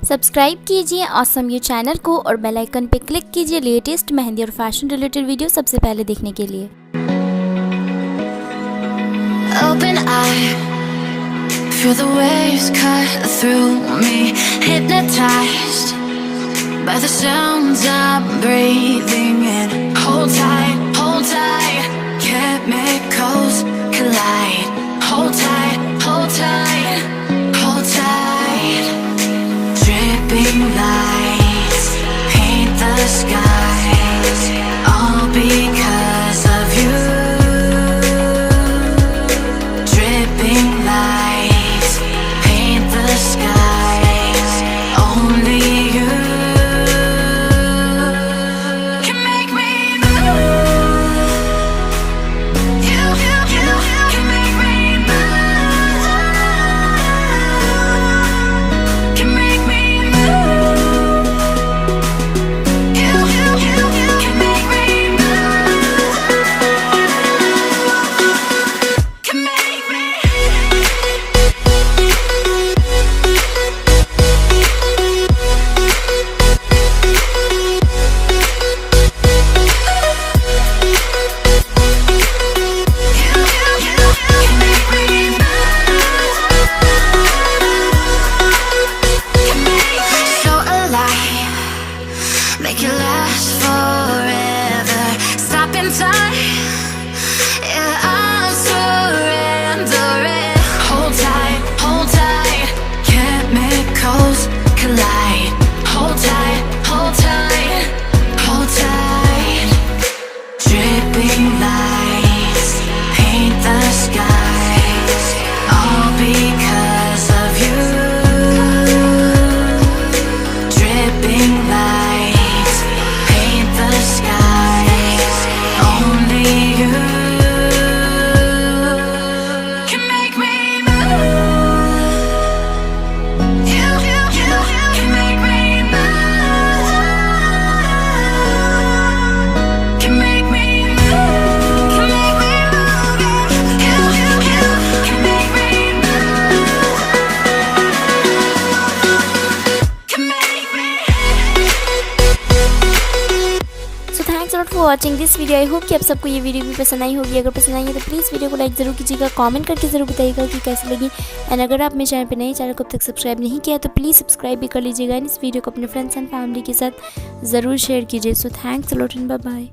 Subscribe कीजिए awesome you channel को और बेल आइकन पे क्लिक कीजिए लेटेस्ट मेहंदी और फैशन रिलेटेड वीडियो सबसे पहले देखने के लिए। Open eye, feel the waves cut through me, hypnotized by the sounds I'm breathing in. Hold tight, chemicals collide. Hold tight, hold tight. Dripping lights paint the skies, all because of you. Dripping lights paint the skies, only you can make me move. You can make me move. Can make me move. You can make me move. Can make me. So alive, make it last forever. Stop in time, yeah, I'm surrendering. Hold tight, chemicals collide. Hold tight, hold tight. Dripping lights paint the skies, all because of you. Dripping lights paint the skies, only you can make me move. You can make me move. Can make me move. Can make me move. You can make me move. Can make me. So thanks lot for watching this video. I hope कि आप सबको ये video भी पसंद आई होगी। अगर पसंद आई है तो प्लीज़ वीडियो को लाइक ज़रूर कीजिएगा, कमेंट करके ज़रूर बताइएगा कि कैसी लगी। एंड अगर आप मेरे चैनल पे नए, चैनल को अब तक सब्सक्राइब नहीं किया तो प्लीज़ सब्सक्राइब भी कर लीजिएगा। एंड इस वीडियो को अपने फ्रेंड्स एंड फैमिली के साथ ज़रूर शेयर कीजिए। So thanks lot and bye bye.